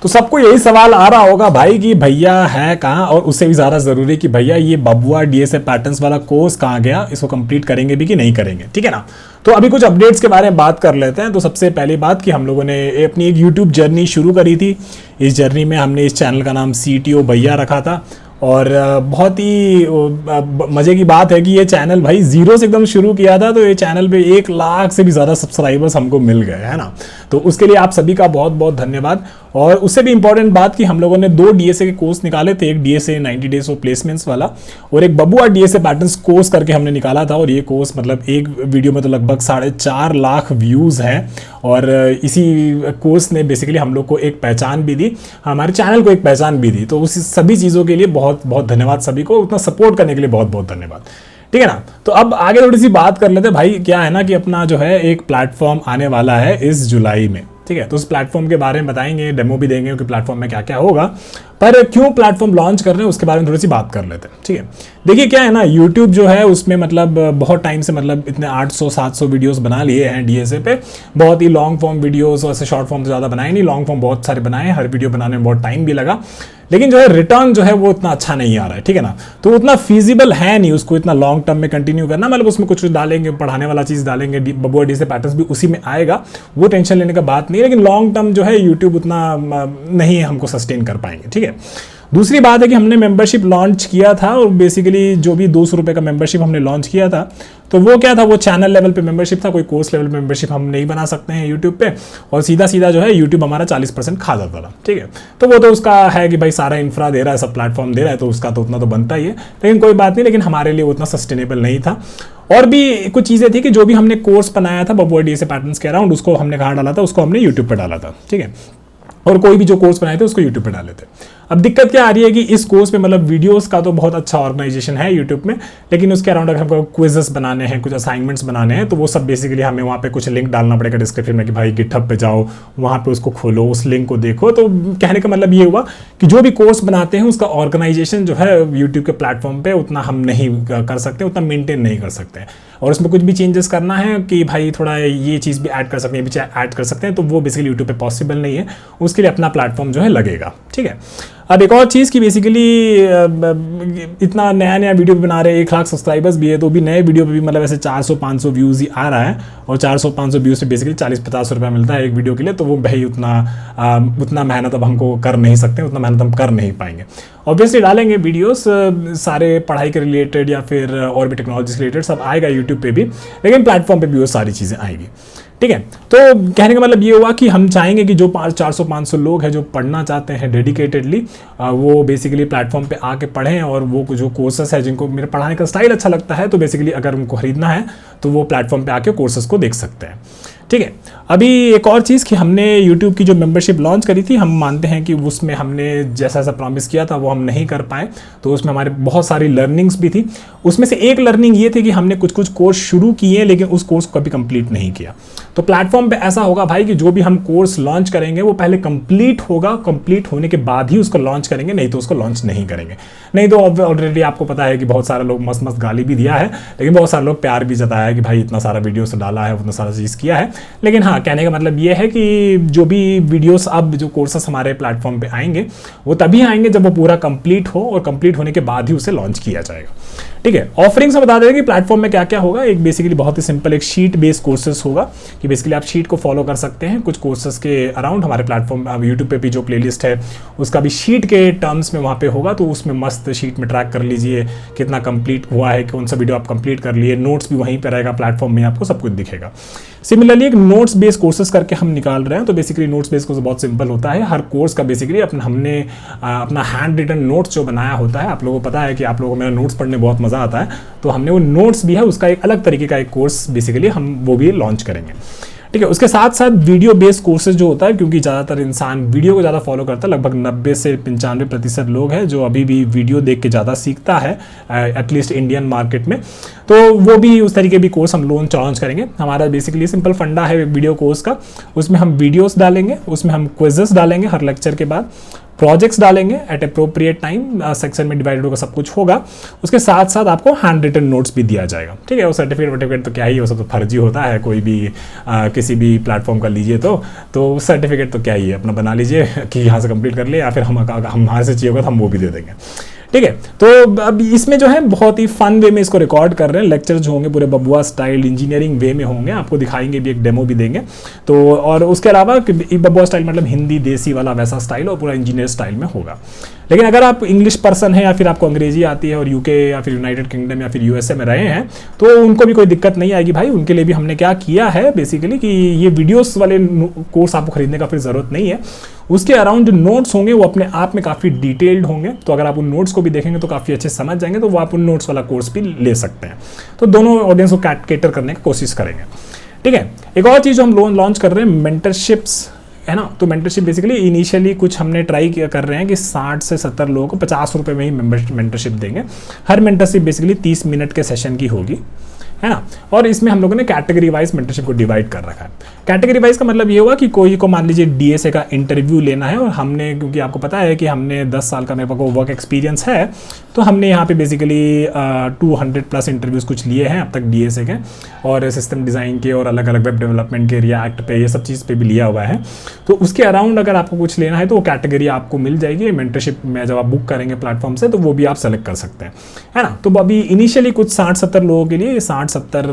तो सबको यही सवाल आ रहा होगा भाई कि भैया है कहाँ, और उससे भी ज़्यादा ज़रूरी कि भैया ये बबुआ डीएसए पैटर्न्स वाला कोर्स कहाँ गया, इसको कंप्लीट करेंगे भी कि नहीं करेंगे, ठीक है ना। तो अभी कुछ अपडेट्स के बारे में बात कर लेते हैं। तो सबसे पहली बात कि हम लोगों ने अपनी एक यूट्यूब जर्नी शुरू करी थी। इस जर्नी में हमने इस चैनल का नाम CTO भैया रखा था, और बहुत ही मज़े की बात है कि ये चैनल भाई जीरो से एकदम शुरू किया था, तो ये चैनल पे 1 लाख से भी ज़्यादा सब्सक्राइबर्स हमको मिल गए, है ना। तो उसके लिए आप सभी का बहुत बहुत धन्यवाद। और उससे भी इंपॉर्टेंट बात कि हम लोगों ने 2 डीएसए के कोर्स निकाले थे, एक डीएसए 90 डेज ऑफ प्लेसमेंट्स वाला और एक बबुआ डीएसए पैटर्न्स कोर्स करके हमने निकाला था। और ये कोर्स मतलब एक वीडियो में तो लगभग 4.5 लाख व्यूज़ हैं, और इसी कोर्स ने बेसिकली हम लोग को एक पहचान भी दी, हमारे चैनल को एक पहचान भी दी। तो उस सभी चीज़ों के लिए बहुत बहुत धन्यवाद सभी को, उतना सपोर्ट करने के लिए बहुत बहुत धन्यवाद, ठीक है ना। तो अब आगे थोड़ी सी बात कर लेते हैं भाई। क्या है ना कि अपना जो है एक प्लेटफॉर्म आने वाला है इस जुलाई में, ठीक है। तो उस प्लेटफॉर्म के बारे में बताएंगे, डेमो भी देंगे कि प्लेटफॉर्म में क्या क्या होगा, पर क्यों प्लेटफॉर्म लॉन्च कर रहे हैं उसके बारे में थोड़ी सी बात कर लेते हैं, ठीक है। देखिए क्या है ना, यूट्यूब जो है उसमें मतलब बहुत टाइम से मतलब इतने 800-700 वीडियोस बना लिए हैं डीएसए पे, बहुत ही लॉन्ग फॉर्म वीडियोस, वैसे शॉर्ट फॉर्म ज़्यादा बनाए नहीं, लॉन्ग फॉर्म बहुत सारे बनाए, हर वीडियो बनाने में बहुत टाइम भी लगा, लेकिन जो है रिटर्न जो है वो उतना अच्छा नहीं आ रहा है, ठीक है ना। तो उतना फीजिबल है नहीं उसको इतना लॉन्ग टर्म में कंटिन्यू करना, मतलब उसमें कुछ डालेंगे, पढ़ाने वाला चीज़ डालेंगे, बबुआ डीएसए पैटर्न्स भी उसी में आएगा, वो टेंशन लेने का बात नहीं है, लेकिन लॉन्ग टर्म जो है यूट्यूब उतना नहीं हमको सस्टेन कर पाएंगे, ठीक है। दूसरी बात है कि हमने मेंबरशिप लॉन्च किया था, और बेसिकली जो भी 200 रुपये का मेंबरशिप हमने लॉन्च किया था, तो वो क्या था, वो चैनल लेवल पे मेंबरशिप था, कोई कोर्स लेवल मेंबरशिप हम नहीं बना सकते हैं यूट्यूब पे, और सीधा सीधा जो है यूट्यूब हमारा 40% खा जाता था, ठीक है। तो वो तो उसका है कि भाई सारा इंफ्रा दे रहा है, सब प्लेटफॉर्म दे रहा है, तो उसका तो उतना तो बनता ही है, लेकिन कोई बात नहीं, लेकिन हमारे लिए उतना सस्टेनेबल नहीं था। और भी कुछ चीज़ें थी कि जो भी हमने कोर्स बनाया था बबुआ डीएसए पैटर्न्स के अराउंड, उसको हमने कहाँ डाला था, उसको हमने यूट्यूब पर डाला था, ठीक है। और कोई भी जो कोर्स बनाए थे उसको यूट्यूब पे डाले थे। अब दिक्कत क्या आ रही है कि इस कोर्स में मतलब वीडियोस का तो बहुत अच्छा ऑर्गेनाइजेशन है यूट्यूब में, लेकिन उसके अराउंड अगर हमको क्विजेस बनाने हैं, कुछ असाइनमेंट्स बनाने हैं, तो वो सब बेसिकली हमें वहाँ पे कुछ लिंक डालना पड़ेगा डिस्क्रिप्शन में कि भाई गिटहब पे जाओ, वहाँ पे उसको खोलो, उस लिंक को देखो। तो कहने का मतलब ये हुआ कि जो भी कोर्स बनाते हैं उसका ऑर्गेनाइजेशन जो है यूट्यूब के प्लेटफॉर्म पर उतना हम नहीं कर सकते, उतना मेनटेन नहीं कर सकते हैं, और उसमें कुछ भी चेंजेस करना है कि भाई थोड़ा ये चीज़ भी ऐड कर सकते हैं, ये भी ऐड कर सकते हैं, तो वो बेसिकली यूट्यूब पे पॉसिबल नहीं है, उसके लिए अपना प्लेटफॉर्म जो है लगेगा, ठीक है। अब एक और चीज़ कि बेसिकली इतना नया नया वीडियो बना रहे हैं, 1 लाख सब्सक्राइबर्स भी है, तो भी नए वीडियो पे भी मतलब ऐसे 400-500 व्यूज़ ही आ रहा है, और 400-500 व्यूज़ से बेसिकली 40-50 रुपये मिलता है एक वीडियो के लिए। तो वो भाई उतना मेहनत अब हमको कर नहीं सकते, उतना मेहनत हम कर नहीं पाएंगे। ऑब्वियसली डालेंगे वीडियोस सारे पढ़ाई के रिलेटेड या फिर और भी टेक्नोलॉजी से रिलेटेड सब आएगा यूट्यूब पे भी, लेकिन प्लेटफॉर्म पे भी वो सारी चीज़ें आएगी, ठीक है। तो कहने का मतलब ये हुआ कि हम चाहेंगे कि जो 400-500 लोग हैं जो पढ़ना चाहते हैं डेडिकेटेडली, वो बेसिकली प्लेटफॉर्म पे आके पढ़ें, और वो जो कोर्सेस है जिनको मेरे पढ़ाने का स्टाइल अच्छा लगता है, तो बेसिकली अगर उनको खरीदना है तो वो प्लेटफॉर्म पे आके कोर्सेस को देख सकते हैं, ठीक है। अभी एक और चीज़ कि हमने यूट्यूब की जो मेंबरशिप लॉन्च करी थी, हम मानते हैं कि उसमें हमने जैसा जैसा प्रॉमिस किया था वो हम नहीं कर पाए, तो उसमें हमारे बहुत सारी लर्निंग्स भी थी। उसमें से एक लर्निंग ये थी कि हमने कुछ कुछ कोर्स शुरू किए, लेकिन उस कोर्स को कभी कंप्लीट नहीं किया। तो प्लेटफॉर्म पे ऐसा होगा भाई कि जो भी हम कोर्स लॉन्च करेंगे वो पहले कंप्लीट होगा, कंप्लीट होने के बाद ही उसको लॉन्च करेंगे, नहीं तो उसको लॉन्च नहीं करेंगे। नहीं तो ऑलरेडी आपको पता है कि बहुत सारे लोग मस्त मस्त गाली भी दिया है, लेकिन बहुत सारे लोग प्यार भी जताया है कि भाई इतना सारा वीडियोस डाला है, उतना सारा चीज़ किया है। लेकिन हाँ, कहने का मतलब ये है कि जो भी वीडियोस अब जो कोर्सेस हमारे प्लेटफॉर्म पे आएंगे वो तभी आएंगे जब वो पूरा कंप्लीट हो, और कंप्लीट होने के बाद ही उसे लॉन्च किया जाएगा, ठीक है। ऑफरिंग्स में बता दें कि प्लेटफॉर्म में क्या क्या होगा। एक बेसिकली बहुत ही सिंपल एक शीट बेस्ड कोर्सेज होगा कि बेसिकली आप शीट को फॉलो कर सकते हैं। कुछ कोर्सेज के अराउंड हमारे प्लेटफॉर्म यूट्यूब पे भी जो प्लेलिस्ट है उसका भी शीट के टर्म्स में वहाँ पे होगा, तो उसमें मस्त शीट में ट्रैक कर लीजिए कितना कंप्लीट हुआ है, कौन सा वीडियो आप कंप्लीट कर लिए। नोट्स भी वहीं पर रहेगा प्लेटफॉर्म में, आपको सब कुछ दिखेगा। सिमिलरली एक नोट्स बेस्ड कोर्सेज करके हम निकाल रहे हैं, तो बेसिकली नोट्स बेस्ड कोर्स बहुत सिंपल होता है। हर कोर्स का बेसिकली हमने अपना हैंड रिटन नोट्स जो बनाया होता है, आप लोगों को पता है कि आप लोगों को मेरा नोट्स पढ़ने बहुत मज़ा आता है, तो हमने वो नोट्स भी है उसका एक अलग तरीके का एक कोर्स बेसिकली हम वो भी लॉन्च करेंगे, ठीक है। उसके साथ साथ वीडियो बेस्ड कोर्सेज जो होता है, क्योंकि ज़्यादातर इंसान वीडियो को ज़्यादा फॉलो करता है, लगभग 90 से 95% लोग हैं जो अभी भी वीडियो देख के ज़्यादा सीखता है, एटलीस्ट इंडियन मार्केट में। तो वो भी उस तरीके भी कोर्स हम लॉन्च करेंगे। हमारा बेसिकली सिंपल फंडा है वीडियो कोर्स का, उसमें हम वीडियोस डालेंगे, उसमें हम क्विजेस डालेंगे हर लेक्चर के बाद, प्रोजेक्ट्स डालेंगे एट अप्रोप्रिएट टाइम, सेक्शन में डिवाइडेड होगा, सब कुछ होगा। उसके साथ साथ आपको हैंड रिटन नोट्स भी दिया जाएगा, ठीक है। वो सर्टिफिकेट तो क्या ही, वो सब तो फर्जी होता है, कोई भी किसी भी प्लेटफॉर्म का लीजिए तो सर्टिफिकेट तो क्या ही है, अपना बना लीजिए कि यहाँ से कंप्लीट कर ले, या फिर हमारे से चाहिए होगा तो हम वो भी दे देंगे, ठीक है। तो अब इसमें जो है बहुत ही फन वे में इसको रिकॉर्ड कर रहे हैं। लेक्चर्स जो होंगे पूरे बबुआ स्टाइल इंजीनियरिंग वे में होंगे, आपको दिखाएंगे भी, एक डेमो भी देंगे। तो और उसके अलावा बबुआ स्टाइल मतलब हिंदी देसी वाला वैसा स्टाइल और पूरा इंजीनियर स्टाइल में होगा। लेकिन अगर आप इंग्लिश पर्सन है या फिर आपको अंग्रेजी आती है और यूके या फिर यूनाइटेड किंगडम या फिर यूएसए में रहे हैं तो उनको भी कोई दिक्कत नहीं आएगी भाई। उनके लिए भी हमने क्या किया है बेसिकली कि ये वीडियोस वाले कोर्स आपको खरीदने का फिर ज़रूरत नहीं है। उसके अराउंड जो नोट्स होंगे वो अपने आप में काफ़ी डिटेल्ड होंगे, तो अगर आप उन नोट्स को भी देखेंगे तो काफ़ी अच्छे समझ जाएंगे, तो वो आप उन नोट्स वाला कोर्स भी ले सकते हैं। तो दोनों ऑडियंस को कैटर करने की कोशिश करेंगे, ठीक है। एक और चीज़ जो हम लॉन्च कर रहे हैं मेंटरशिप्स, है ना। तो मेंटरशिप बेसिकली इनिशियली कुछ हमने ट्राई कर रहे हैं कि 60 से 70 लोगों को 50 रुपये में ही मेंटरशिप देंगे। हर मेंटरशिप बेसिकली 30 मिनट के सेशन की होगी, है ना। और इसमें हम लोगों ने कैटेगरी वाइज मेंटरशिप को डिवाइड कर रखा है। कैटेगरी वाइज का मतलब ये हुआ कि कोई को मान लीजिए डीएसए का इंटरव्यू लेना है और हमने, क्योंकि आपको पता है कि हमने 10 साल का मेरे को वर्क एक्सपीरियंस है, तो हमने यहाँ पे बेसिकली 200+ इंटरव्यूज़ कुछ लिए हैं अब तक डीएसए के, और सिस्टम डिज़ाइन के और अलग अलग वेब डेवलपमेंट के, रिएक्ट पे, ये सब चीज़ पे भी लिया हुआ है। तो उसके अराउंड अगर आपको कुछ लेना है तो वो कैटेगरी आपको मिल जाएगी मेंटरशिप में। जब आप बुक करेंगे प्लेटफॉर्म से तो वो भी आप सेलेक्ट कर सकते हैं, है ना। तो अभी इनिशियली कुछ 60-70 लोगों के लिए 60-70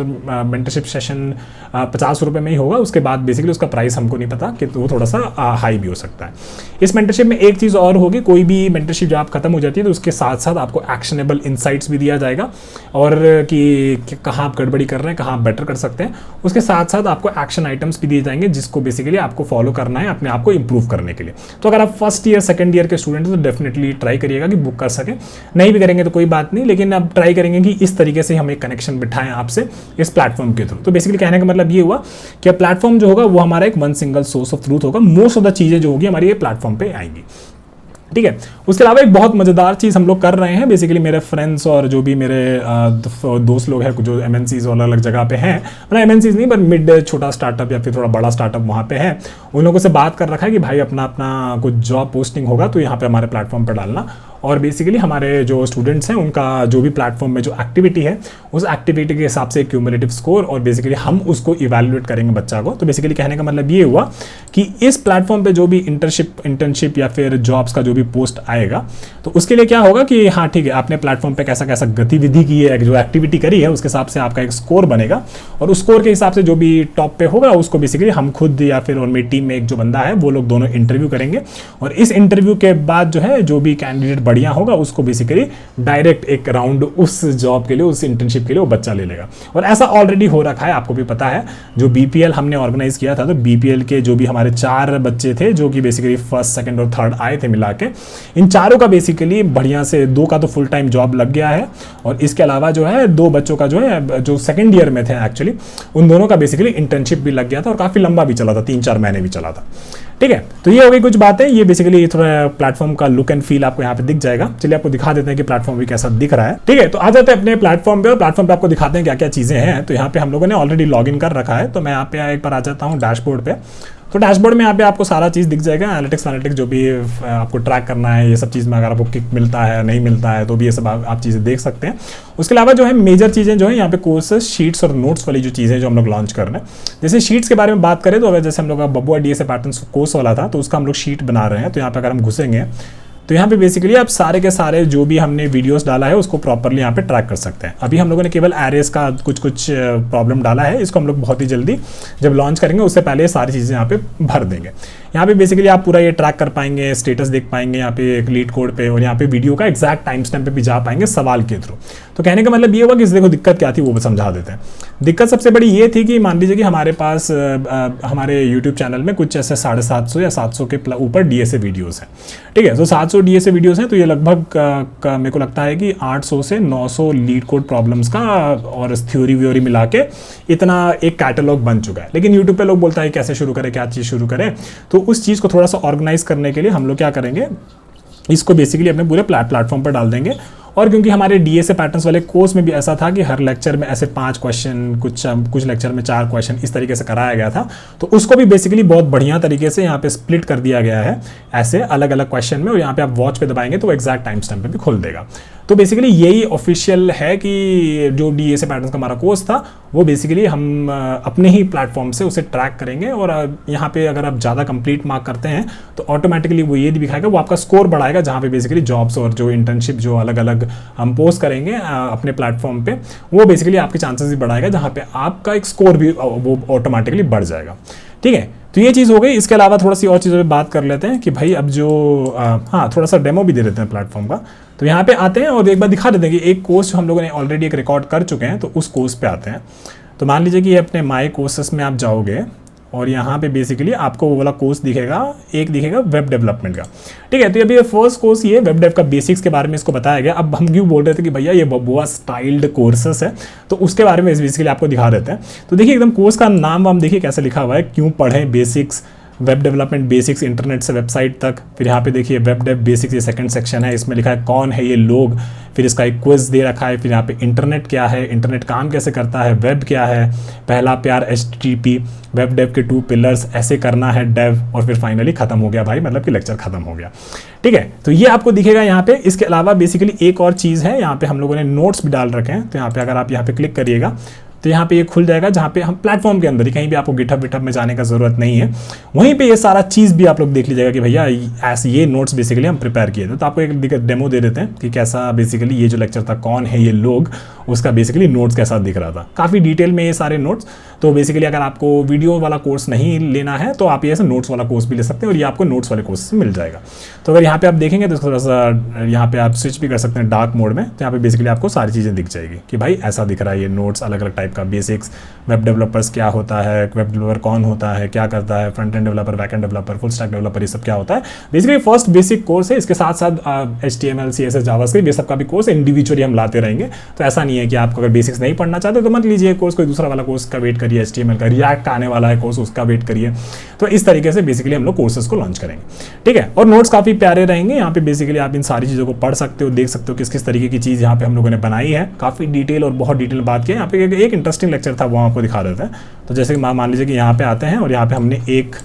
मेंटरशिप सेशन 50 रुपये में ही होगा। उसके बाद बेसिकली उसका प्राइस हमको नहीं पता कि तो वो थोड़ा सा हाई भी हो सकता है। इस मेंटरशिप में एक चीज़ और होगी, कोई भी मेंटरशिप जब आप खत्म हो जाती है तो उसके साथ साथ आपको एक्शनेबल इंसाइट्स भी दिया जाएगा, और कि कहाँ आप गड़बड़ी कर रहे हैं, कहाँ आप बेटर कर सकते हैं। उसके साथ साथ आपको एक्शन आइटम्स भी दिए जाएंगे जिसको बेसिकली आपको फॉलो करना है अपने आप को इंप्रूव करने के लिए। तो अगर आप फर्स्ट ईयर सेकंड ईयर के स्टूडेंट हैं तो डेफिनेटली ट्राई करिएगा कि बुक कर सकें। नहीं भी करेंगे तो कोई बात नहीं, लेकिन अब ट्राई करेंगे कि इस तरीके से हम एक कनेक्शन बिठाएं आपसे इस प्लेटफॉर्म के थ्रू। तो बेसिकली कहने का मतलब ये हुआ कि प्लेटफॉर्म जो होगा वो हमारा एक one single source of truth होगा। मोस्ट ऑफ द चीज़ें जो होगी हमारी ये प्लेटफॉर्म पे आएंगी, ठीक है। उसके अलावा एक बहुत मज़ेदार चीज़ हम लोग कर रहे हैं, बेसिकली मेरे फ्रेंड्स और जो भी मेरे दोस्त लोग हैं जो एमएनसीज और अलग जगह पे हैं, मतलब एमएनसीज नहीं पर मिड छोटा स्टार्टअप या फिर थोड़ा बड़ा स्टार्टअप वहाँ पे है, उन लोगों से बात कर रखा है कि भाई अपना कुछ जॉब पोस्टिंग होगा तो यहाँ पे हमारे प्लेटफॉर्म पर डालना। और बेसिकली हमारे जो स्टूडेंट्स हैं उनका जो भी प्लेटफॉर्म में जो एक्टिविटी है उस एक्टिविटी के हिसाब से क्यूमुलेटिव स्कोर, और बेसिकली हम उसको इवैल्यूएट करेंगे बच्चा को। तो बेसिकली कहने का मतलब ये हुआ कि इस प्लेटफॉर्म पे जो भी इंटर्नशिप या फिर जॉब्स का जो भी पोस्ट आएगा तो उसके लिए क्या होगा कि हाँ ठीक है, आपने प्लेटफॉर्म पे कैसा कैसा गतिविधि की है, जो एक्टिविटी करी है उसके हिसाब से आपका एक स्कोर बनेगा, और उस स्कोर के हिसाब से जो भी टॉप पे होगा उसको बेसिकली हम खुद या फिर और मेरी टीम में एक जो बंदा है वो लोग दोनों इंटरव्यू करेंगे, और इस इंटरव्यू के बाद जो है जो भी कैंडिडेट बढ़िया होगा उसको बेसिकली डायरेक्ट एक राउंड उस जॉब के लिए, उस इंटर्नशिप के लिए वो बच्चा ले लेगा। और ऐसा ऑलरेडी हो रखा है, आपको भी पता है। जो बीपीएल हमने ऑर्गेनाइज किया था तो बीपीएल के जो भी हमारे 4 बच्चे थे जो कि बेसिकली फर्स्ट सेकंड और थर्ड आए थे मिला के, इन चारों का बेसिकली बढ़िया से 2 का तो फुल टाइम जॉब लग गया है, और इसके अलावा जो है 2 बच्चों का जो है जो सेकंड ईयर में थे एक्चुअली उन दोनों का बेसिकली इंटर्नशिप भी लग गया था, और काफ़ी लंबा भी चला था, 3-4 महीने भी चला था, ठीक है। तो ये हो गई कुछ बातें। ये बेसिकली थोड़ा प्लेटफॉर्म का लुक एंड फील आपको यहाँ पे दिख जाएगा। चलिए आपको दिखा देते हैं कि प्लेटफॉर्म भी कैसा दिख रहा है, ठीक है। तो आ जाते हैं अपने प्लेटफॉर्म पे, और प्लेटफॉर्म पे आपको दिखाते हैं क्या क्या चीज़ें हैं। तो यहाँ पे हम लोगों ने ऑलरेडी लॉग इन कर रखा है, तो मैं यहाँ पे एक बार आ जाता हूँ डैशबोर्ड पे। तो डैशबोर्ड में यहाँ पे आपको सारा चीज़ दिख जाएगा, एनालिटिक्स जो भी आपको ट्रैक करना है, ये सब चीज़ में अगर आपको किक मिलता है नहीं मिलता है तो भी ये सब आप चीज़ें देख सकते हैं। उसके अलावा जो है मेजर चीज़ें जो है यहाँ पे कोर्सेस, शीट्स और नोट्स वाली जो चीज़ें जो हम लोग लॉन्च कर रहे हैं। जैसे शीट्स के बारे में बात करें तो अगर जैसे हम लोग का बबुआ डीएसए पैटर्न्स कोर्स वाला था तो उसका हम लोग शीट बना रहे हैं। तो यहाँ पे अगर हम घुसेंगे तो यहाँ पे बेसिकली आप सारे के सारे जो भी हमने वीडियोस डाला है उसको प्रॉपरली यहाँ पे ट्रैक कर सकते हैं। अभी हम लोगों ने केवल एरेस का कुछ प्रॉब्लम डाला है, इसको हम लोग बहुत ही जल्दी जब लॉन्च करेंगे उससे पहले सारी चीज़ें यहाँ पे भर देंगे। यहाँ पे बेसिकली आप पूरा ये ट्रैक कर पाएंगे, स्टेटस देख पाएंगे यहाँ पे एक लीड कोड पे, और यहाँ पे वीडियो का एग्जैक्ट टाइम स्टैम्प पे भी जा पाएंगे सवाल के थ्रू। तो कहने का मतलब ये हुआ कि देखो दिक्कत क्या थी वो समझा देते हैं। दिक्कत सबसे बड़ी ये थी कि मान लीजिए कि हमारे पास हमारे यूट्यूब चैनल में कुछ ऐसे 750 या 700 के ऊपर डीएसए वीडियोज़ हैं, ठीक है। तो 700 डीएसए वीडियोज़ हैं, तो ये लगभग मेरे को लगता है कि 800 से 900 लीड कोड प्रॉब्लम्स का और थ्योरी व्योरी मिला के इतना एक कैटलॉग बन चुका है। लेकिन यूट्यूब पे लोग बोलता है कैसे शुरू करें, क्या चीज़ शुरू करें, तो उस चीज़ को थोड़ा सा ऑर्गेनाइज करने के लिए हम लोग क्या करेंगे, इसको बेसिकली अपने पूरे प्लेटफॉर्म पर डाल देंगे, और क्योंकि हमारे डीएसए पैटर्न्स वाले कोर्स में भी ऐसा था कि हर लेक्चर में ऐसे 5 क्वेश्चन, कुछ लेक्चर में 4 क्वेश्चन इस तरीके से कराया गया था, तो उसको भी बेसिकली बहुत बढ़िया तरीके से यहाँ पे स्प्लिट कर दिया गया है ऐसे अलग अलग क्वेश्चन में, और यहाँ पे आप वॉच पे दबाएंगे तो एग्जैक्ट टाइम स्टैम्प पे भी खोल देगा। तो बेसिकली यही ऑफिशियल है कि जो डीएसए पैटर्न्स का हमारा कोर्स था वो बेसिकली हम अपने ही प्लेटफॉर्म से उसे ट्रैक करेंगे, और यहाँ पे अगर आप ज़्यादा कंप्लीट मार्क करते हैं तो ऑटोमेटिकली वो ये दिखाएगा, वो आपका स्कोर बढ़ाएगा, जहाँ पे बेसिकली जॉब्स और जो इंटर्नशिप जो अलग अलग हम पोस्ट करेंगे अपने प्लेटफॉर्म पे, वो बेसिकली आपके चांसेस भी बढ़ाएगा, जहाँ पे आपका एक स्कोर भी वो ऑटोमेटिकली बढ़ जाएगा। ठीक है, तो ये चीज़ हो गई। इसके अलावा थोड़ा सी और चीज़ों पे बात कर लेते हैं कि भाई अब जो हाँ थोड़ा सा डेमो भी दे देते हैं प्लेटफॉर्म का। तो यहाँ पे आते हैं और एक बार दिखा देते हैं कि एक कोर्स जो हम लोगों ने ऑलरेडी एक रिकॉर्ड कर चुके हैं, तो उस कोर्स पे आते हैं। तो मान लीजिए कि अपने माई कोर्सेस में आप जाओगे और यहाँ पे बेसिकली आपको वो वाला कोर्स दिखेगा, एक दिखेगा वेब डेवलपमेंट का। ठीक है, तो अभी ये फर्स्ट कोर्स ये वेब डेव का बेसिक्स के बारे में इसको बताया गया। अब हम क्यों बोल रहे थे कि भैया ये बबुआ स्टाइल्ड कोर्सेस है, तो उसके बारे में बेसिकली आपको दिखा देते हैं। तो देखिए एकदम कोर्स का नाम हम देखिए कैसे लिखा हुआ है, क्यों पढ़ें basics, web development basics internet से वेबसाइट तक। फिर यहाँ पे देखिए वेब डेव बेसिक्स, ये सेकंड सेक्शन है, इसमें लिखा है कौन है ये लोग, फिर इसका एक क्विज दे रखा है, फिर यहाँ पे इंटरनेट क्या है, इंटरनेट काम कैसे करता है, वेब क्या है, पहला प्यार HTTP, वेब डेव के 2 पिलर्स, ऐसे करना है डेव, और फिर फाइनली खत्म हो गया भाई, मतलब कि लेक्चर खत्म हो गया। ठीक है, तो ये आपको दिखेगा यहाँ पे। इसके अलावा बेसिकली एक और चीज़ है, यहाँ पे हम लोगों ने नोट्स भी डाल रखे हैं। तो यहाँ पे अगर आप यहाँ पे क्लिक करिएगा तो यहाँ पे ये खुल जाएगा, जहाँ पे हम प्लेटफॉर्म के अंदर ही, कहीं भी आपको गिटहब विटहब में जाने का जरूरत नहीं है, वहीं पे ये सारा चीज़ भी आप लोग देख लीजिएगा कि भैया ऐसे ये नोट्स बेसिकली हम प्रिपेयर किए थे। तो आपको एक डेमो दे देते हैं कि कैसा बेसिकली ये जो लेक्चर था कौन है ये लोग, उसका बेसिकली नोट्स कैसा दिख रहा था, काफ़ी डिटेल में ये सारे नोट्स। तो बेसिकली अगर आपको वीडियो वाला कोर्स नहीं लेना है तो आप ये ऐसे नोट्स वाला कोर्स भी ले सकते हैं, और ये आपको नोट्स वाले कोर्स से मिल जाएगा। तो अगर यहाँ पे आप देखेंगे तो थोड़ा सा यहाँ पे आप स्विच भी कर सकते हैं डार्क मोड में, तो यहाँ पे बेसिकली आपको सारी चीज़ें दिख जाएगी कि भाई ऐसा दिख रहा है ये नोट्स, अलग अलग टाइप का बेसिक्स, वेब डेवलपर्स क्या होता है, वेब डेवलपर कौन होता है, क्या करता है, front end developer, back end developer, full stack developer, ये सब क्या होता है। बेसिकली फर्स्ट बेसिक कोर्स है, इसके साथ साथ HTML CSS जावास्क्रिप्ट ये सब का भी कोर्स इंडिविजुअली हम लाते रहेंगे। तो ऐसा नहीं है कि आप अगर बेसिक्स नहीं पढ़ना चाहते तो मत लीजिए कोर्स, कोई दूसरा वाला कोर्स का वेट करिए, HTML का, रिएक्ट का आने वाला है कोर्स उसका वेट करिए। तो इस तरीके से बेसिकली हम लोग कोर्सेज को लॉन्च करेंगे। ठीक है, और नोट्स काफ़ी प्यारे रहेंगे। यहाँ पे बेसिकली आप इन सारी चीज़ों को पढ़ सकते हो, देख सकते हो किस किस तरीके की चीज़ यहाँ पे हम लोगों ने बनाई है, काफ़ी डिटेल और बहुत डिटेल बात की है। यहाँ पे एक इंटरेस्टिंग लेक्चर था, वो आपको दिखा देते हैं। तो जैसे कि मान लीजिए कि यहाँ पे आते हैं और यहाँ पे हमने एक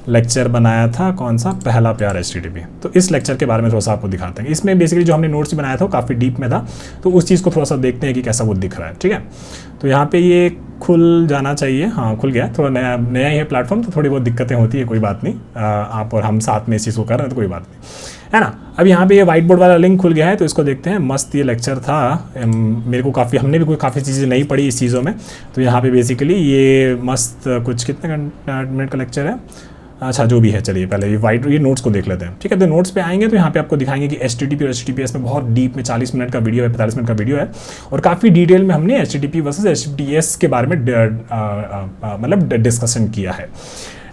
लेक्चर बनाया था, कौन सा, पहला प्यार HTTP। तो इस लेक्चर के बारे में थोड़ा सा आपको दिखाते हैं। इसमें बेसिकली जो हमने नोट्स बनाया था वो काफ़ी डीप में था, तो उस चीज़ को थोड़ा सा देखते हैं कि कैसा वो दिख रहा है। ठीक है, तो यहाँ पे ये खुल जाना चाहिए, हाँ खुल गया। थोड़ा नया ही है प्लेटफॉर्म, तो थोड़ी बहुत दिक्कतें होती है, कोई बात नहीं, आप और हम साथ में इस चीज़ को कर रहे हैं तो कोई बात नहीं, है ना। अब यहाँ पे ये व्हाइट बोर्ड वाला लिंक खुल गया है, तो इसको देखते हैं। मस्त ये लेक्चर था, मेरे को हमने भी कोई काफ़ी चीज़ें नहीं पढ़ी इस चीज़ों में। तो यहाँ पे बेसिकली ये मस्त कुछ कितने मिनट का लेक्चर है, अच्छा जो भी है, चलिए पहले ये नोट्स को देख लेते हैं। ठीक है, तो नोट्स पे आएंगे तो यहाँ पे आपको दिखाएंगे कि HTTP और HTTPS में बहुत डीप में 40 मिनट का वीडियो है, 45 मिनट का वीडियो है, और काफ़ी डिटेल में हमने HTTP वर्सेस HTTPS के बारे में मतलब डिस्कशन किया है।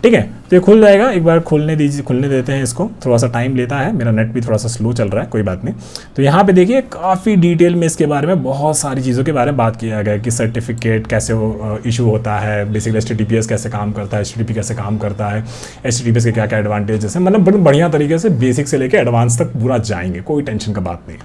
ठीक है, तो ये खुल जाएगा, एक बार खुलने देते हैं इसको, थोड़ा सा टाइम लेता है, मेरा नेट भी थोड़ा सा स्लो चल रहा है, कोई बात नहीं। तो यहाँ पे देखिए काफ़ी डिटेल में इसके बारे में बहुत सारी चीज़ों के बारे में बात किया गया कि सर्टिफिकेट कैसे इशू होता है, बेसिकली HTTPS कैसे काम करता है, HTTP कैसे काम करता है, HTTPS के क्या क्या एडवांटेजेस हैं, मतलब बड़े बढ़िया तरीके से बेसिक से लेकर एडवांस तक पूरा जाएंगे, कोई टेंशन का बात नहीं।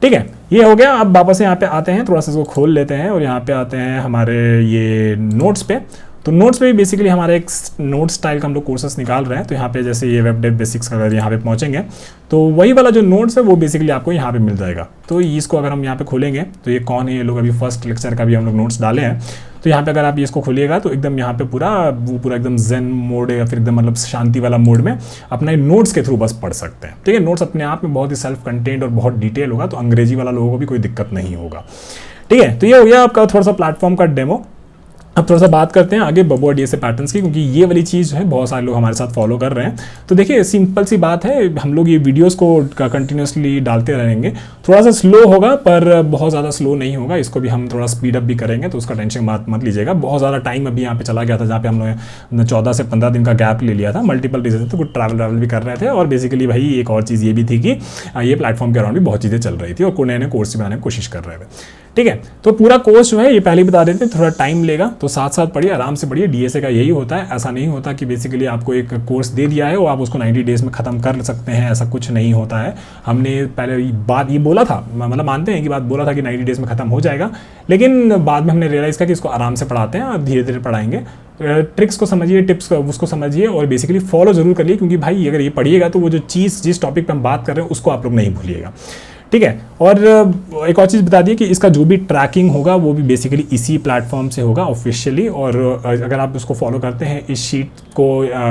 ठीक है, ये हो गया। अब वापस यहाँ पे आते हैं, थोड़ा सा इसको खोल लेते हैं और यहाँ पे आते हैं हमारे ये नोट्स पे। तो नोट्स पे भी बेसिकली हमारे एक नोट स्टाइल का हम लोग कोर्सेस निकाल रहे हैं। तो यहाँ पे जैसे ये वेब डेव बेसिक्स का अगर यहाँ पे पहुँचेंगे तो वही वाला जो नोट्स है वो बेसिकली आपको यहाँ पे मिल जाएगा। तो इसको अगर हम यहाँ पे खोलेंगे तो ये कौन है ये लोग, अभी फर्स्ट लेक्चर का भी हम लोग नोट्स डाले हैं। तो यहाँ पे अगर आप इसको खोलिएगा तो एकदम यहाँ पे पूरा एकदम जेन मोड या फिर एकदम मतलब शांति वाला मोड में अपने नोट्स के थ्रू बस पढ़ सकते हैं। ठीक है, नोट्स अपने आप में बहुत ही सेल्फ कंटेंट और बहुत डिटेल होगा, तो अंग्रेजी वाला लोगों को भी कोई दिक्कत नहीं होगा। ठीक है, तो ये हो गया आपका थोड़ा सा प्लेटफॉर्म का डेमो। अब थोड़ा सा बात करते हैं आगे बबुआ डीएसए पैटर्न्स की, क्योंकि ये वाली चीज़ है बहुत सारे लोग हमारे साथ फॉलो कर रहे हैं। तो देखिए सिंपल सी बात है, हम लोग ये वीडियोस को कंटिन्यूसली डालते रहेंगे। थोड़ा सा स्लो होगा पर बहुत ज़्यादा स्लो नहीं होगा, इसको भी हम थोड़ा स्पीड अप भी करेंगे, तो उसका टेंशन मत लीजिएगा। बहुत ज़्यादा टाइम अभी यहाँ पे चला गया था, जहाँ पे हम लोग 14 से 15 दिन का गैप ले लिया था, मल्टीपल रीजन तो कुछ ट्रैवल भी कर रहे थे। और बेसिकली भाई एक और चीज़ ये भी थी कि ये प्लेटफॉर्म के अराउंड भी बहुत चीज़ें चल रही थी और कोई नए नए कोर्स बनाने की कोशिश कर रहे थे। ठीक है। तो पूरा कोर्स जो है ये पहले ही बता देते हैं, थोड़ा टाइम लेगा, तो साथ साथ पढ़िए, आराम से पढ़िए। डीएसए का यही होता है, ऐसा नहीं होता कि बेसिकली आपको एक कोर्स दे दिया है और आप उसको 90 डेज में ख़त्म कर सकते हैं, ऐसा कुछ नहीं होता है। हमने पहले बात ये बोला था, मतलब मानते हैं कि बात बोला था कि 90 डेज में ख़त्म हो जाएगा, लेकिन बाद में हमने रियलाइज़ किया कि इसको आराम से पढ़ाते हैं और धीरे धीरे पढ़ाएंगे। ट्रिक्स को समझिए, टिप्स को उसको समझिए और बेसिकली फॉलो जरूर करिए, क्योंकि भाई अगर ये पढ़िएगा तो वो जो चीज़ जिस टॉपिक पे हम बात कर रहे हैं उसको आप लोग नहीं भूलिएगा, ठीक है। और एक और चीज़ बता दिए कि इसका जो भी ट्रैकिंग होगा वो भी बेसिकली इसी प्लेटफॉर्म से होगा ऑफिशियली, और अगर आप उसको फॉलो करते हैं इस शीट को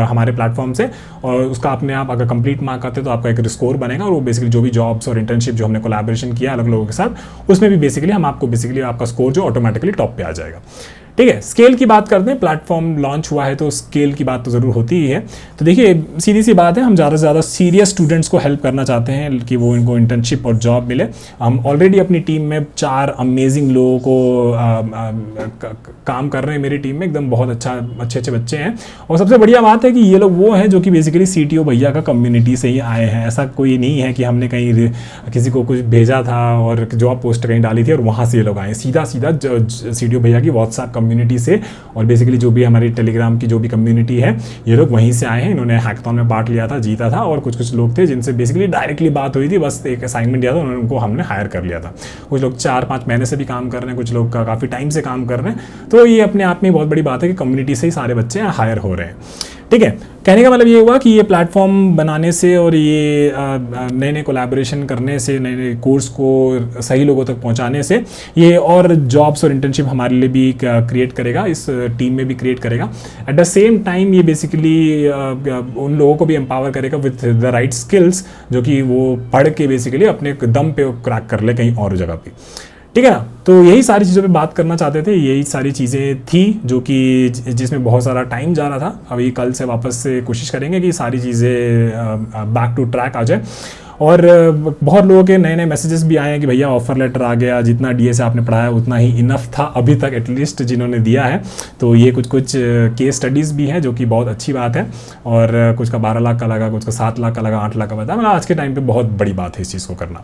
हमारे प्लेटफॉर्म से, और उसका अपने आप अगर कंप्लीट मार्क करते हैं तो आपका एक स्कोर बनेगा, और वो बेसिकली जो भी जॉब्स और इंटर्नशिप जो हमने कोलैबोरेशन किया अलग लोगों के साथ, उसमें भी बेसिकली हम आपको बेसिकली आपका स्कोर जो ऑटोमेटिकली टॉप पे आ जाएगा, ठीक है। स्केल की बात करते हैं, प्लेटफॉर्म लॉन्च हुआ है तो स्केल की बात तो ज़रूर होती ही है। तो देखिए सीधी सी बात है, हम ज़्यादा से ज़्यादा सीरियस स्टूडेंट्स को हेल्प करना चाहते हैं कि वो इनको इंटर्नशिप और जॉब मिले। हम ऑलरेडी अपनी टीम में 4 अमेजिंग लोगों को काम कर रहे हैं मेरी टीम में, एकदम बहुत अच्छे बच्चे हैं। और सबसे बढ़िया बात है कि ये लोग वो हैं जो कि बेसिकली CTO भैया का कम्युनिटी से ही आए हैं। ऐसा कोई नहीं है कि हमने कहीं किसी को कुछ भेजा था और जॉब पोस्ट कहीं डाली थी और वहाँ से ये लोग आए, सीधा CTO भैया की व्हाट्सएप कम्युनिटी से, और बेसिकली जो भी हमारी टेलीग्राम की जो भी कम्युनिटी है ये लोग वहीं से आए हैं। इन्होंने हैकाथॉन में पार्ट लिया था, जीता था, और कुछ लोग थे जिनसे बेसिकली डायरेक्टली बात हुई थी, बस एक असाइनमेंट दिया था, उनको हमने हायर कर लिया था। कुछ लोग 4-5 महीने से भी काम कर रहे हैं, कुछ लोग काफ़ी टाइम से काम कर रहे हैं। तो ये अपने आप में बहुत बड़ी बात है कि कम्युनिटी से ही सारे बच्चे हायर हो रहे हैं, ठीक है। कहने का मतलब ये हुआ कि ये प्लेटफॉर्म बनाने से और ये नए नए कोलैबोरेशन करने से, नए नए कोर्स को सही लोगों तक पहुंचाने से ये और जॉब्स और इंटर्नशिप हमारे लिए भी क्रिएट करेगा, इस टीम में भी क्रिएट करेगा। एट द सेम टाइम ये बेसिकली उन लोगों को भी एम्पावर करेगा विथ द राइट स्किल्स, जो कि वो पढ़ के बेसिकली अपने दम पे क्रैक कर ले कहीं और जगह पे, ठीक है ना। तो यही सारी चीज़ों पे बात करना चाहते थे, यही सारी चीज़ें थी जो कि जिसमें बहुत सारा टाइम जा रहा था। अभी कल से वापस से कोशिश करेंगे कि सारी चीज़ें बैक टू ट्रैक आ जाए। और बहुत लोगों के नए नए मैसेजेस भी आए हैं कि भैया ऑफर लेटर आ गया, जितना डीएसए आपने पढ़ाया उतना ही इनफ था अभी तक एटलीस्ट जिन्होंने दिया है। तो ये कुछ केस स्टडीज़ भी हैं जो कि बहुत अच्छी बात है, और कुछ का 12 लाख का लगा, कुछ का 7 लाख का लगा, 8 लाख का बताया। मतलब आज के टाइम पर बहुत बड़ी बात है इस चीज़ को करना,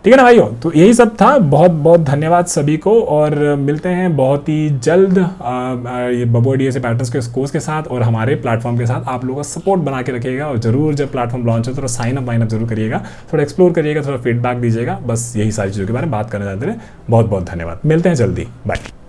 ठीक है ना भाइयों। तो यही सब था, बहुत बहुत धन्यवाद सभी को, और मिलते हैं बहुत ही जल्द ये बबुआ डीएसए पैटर्न्स के कोर्स के साथ और हमारे प्लेटफॉर्म के साथ। आप लोगों का सपोर्ट बना के रखिएगा, और जरूर जब प्लेटफॉर्म लॉन्च हो तो साइन अप जरूर करिएगा, थोड़ा एक्सप्लोर करिएगा, थोड़ा फीडबैक दीजिएगा। बस यही सारी चीज़ों के बारे में बात करना चाहते हैं। बहुत बहुत धन्यवाद, मिलते हैं जल्दी, बाय।